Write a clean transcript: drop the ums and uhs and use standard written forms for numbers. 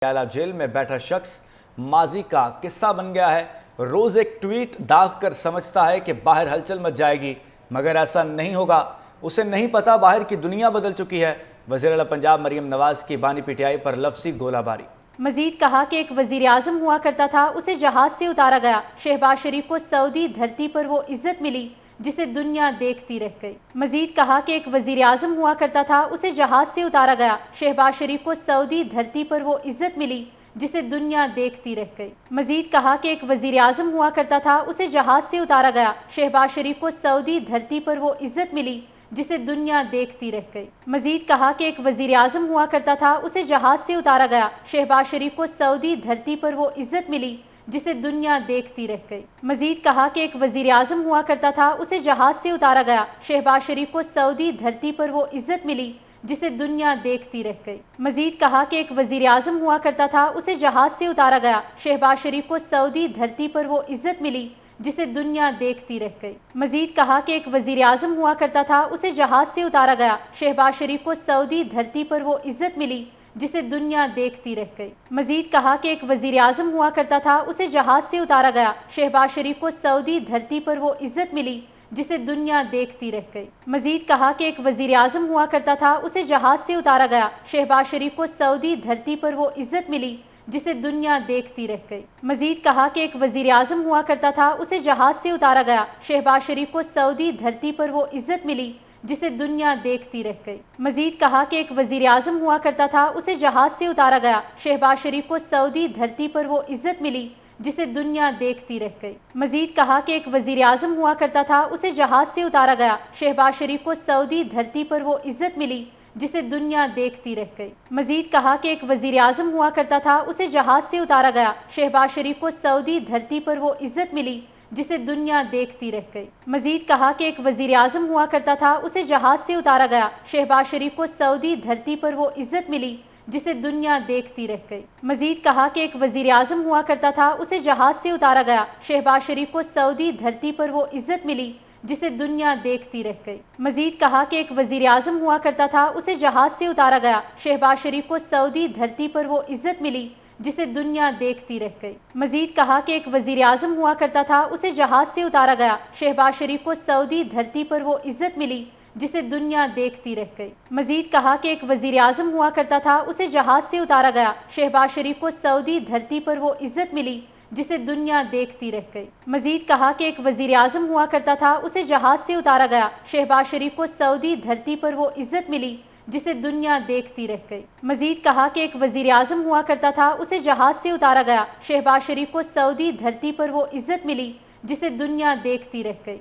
Patiala jail में बैठा शख्स माजी का किस्सा बन गया है। रोज एक ट्वीट दाग कर समझता है कि बाहर हलचल मच जाएगी, मगर ऐसा नहीं होगा। उसे नहीं पता बाहर की दुनिया बदल चुकी है। वज़ीर आला पंजाब मरियम नवाज की बानी पीटीआई पर लफ्ज़ी गोलाबारी। मजीद कहा कि एक वज़ीर आज़म हुआ करता था, उसे जहाज से उतारा गया। शहबाज शरीफ को सऊदी धरती पर वो इज्जत मिली जिसे दुनिया देखती रह गई। मजीद कहा कि एक वज़ीर आज़म हुआ करता था, उसे जहाज से उतारा गया। शहबाज शरीफ को सऊदी धरती पर वो इज्जत मिली जिसे दुनिया देखती रह गई। मजीद कहा कि एक वज़ीर आज़म हुआ करता था, उसे जहाज से उतारा गया। शहबाज शरीफ को सऊदी धरती पर वो इज्जत मिली जिसे दुनिया देखती रह गई। मजीद कहा कि एक वज़ीर आज़म हुआ करता था, उसे जहाज से उतारा गया। शहबाज शरीफ को सऊदी धरती पर वो इज्जत मिली जिसे दुनिया देखती रह गई। मजीद कहा कि एक वज़ीर आज़म हुआ करता था, उसे जहाज से उतारा गया। शहबाज शरीफ को सऊदी धरती पर वो इज्जत मिली जिसे दुनिया देखती रह गई। मजीद कहा कि एक वज़ीर आज़म हुआ करता था, उसे जहाज से उतारा गया। शहबाज शरीफ को सऊदी धरती पर वो इज्जत मिली जिसे दुनिया देखती रह गई। मजीद कहा कि एक वज़ीर आज़म हुआ करता था, उसे जहाज से उतारा गया। शहबाज शरीफ को सऊदी धरती पर वो इज्जत मिली जिसे दुनिया देखती रह गई। मजीद कहा कि एक वज़ीर आज़म हुआ करता था, उसे जहाज से उतारा गया। शहबाज शरीफ को सऊदी धरती पर वो इज्जत मिली जिसे दुनिया देखती रह गई। मजीद कहा कि एक वज़ीर आज़म हुआ करता था, उसे जहाज से उतारा गया। शहबाज शरीफ को सऊदी धरती पर वो इज्जत मिली जिसे दुनिया देखती रह गई। मजीद कहा कि एक वज़ीर आज़म हुआ करता था, उसे जहाज से उतारा गया। शहबाज शरीफ को सऊदी धरती पर वो इज्जत मिली जिसे दुनिया देखती रह गई। मजीद कहा कि एक वज़ीर आज़म हुआ करता था, उसे जहाज से उतारा गया। शहबाज शरीफ को सऊदी धरती पर वो इज्जत मिली जिसे दुनिया देखती रह गई। मजीद कहा कि एक वज़ीर आज़म हुआ करता था, उसे जहाज से उतारा गया। शहबाज शरीफ को सऊदी धरती पर वो इज्जत मिली जिसे दुनिया देखती रह गई। मजीद कहा कि एक वज़ीर आज़म हुआ करता था, उसे जहाज से उतारा गया। शहबाज शरीफ को सऊदी धरती पर वो इज्जत मिली जिसे दुनिया देखती रह गई। मजीद कहा कि एक वज़ीर आज़म हुआ करता था, उसे जहाज से उतारा गया। शहबाज शरीफ को सऊदी धरती पर वो इज्जत मिली जिसे दुनिया देखती रह गई। मजीद कहा कि एक वज़ीर आज़म हुआ करता था, उसे जहाज से उतारा गया। शहबाज शरीफ को सऊदी धरती पर वो इज्जत मिली जिसे दुनिया देखती रह गई। मजीद कहा कि एक वज़ीर आज़म हुआ करता था, उसे जहाज से उतारा गया। शहबाज शरीफ को सऊदी धरती पर वो इज्जत मिली जिसे दुनिया देखती रह गई। मजीद कहा कि एक वज़ीर आज़म हुआ करता था, उसे जहाज से उतारा गया। शहबाज शरीफ को सऊदी धरती पर वो इज्जत मिली जिसे दुनिया देखती रह गई। मजीद कहा कि एक वज़ीर आज़म हुआ करता था, उसे जहाज से उतारा गया। शहबाज शरीफ को सऊदी धरती पर वो इज्जत मिली जिसे दुनिया देखती रह गई। मजीद कहा कि एक वज़ीर आज़म हुआ करता था, उसे जहाज से उतारा गया। शहबाज शरीफ को सऊदी धरती पर वो इज्जत मिली जिसे दुनिया देखती रह गई। मजीद कहा कि एक वज़ीर आज़म हुआ करता था, उसे जहाज से उतारा गया। शहबाज शरीफ को सऊदी धरती पर वो इज्जत मिली जिसे दुनिया देखती रह गई।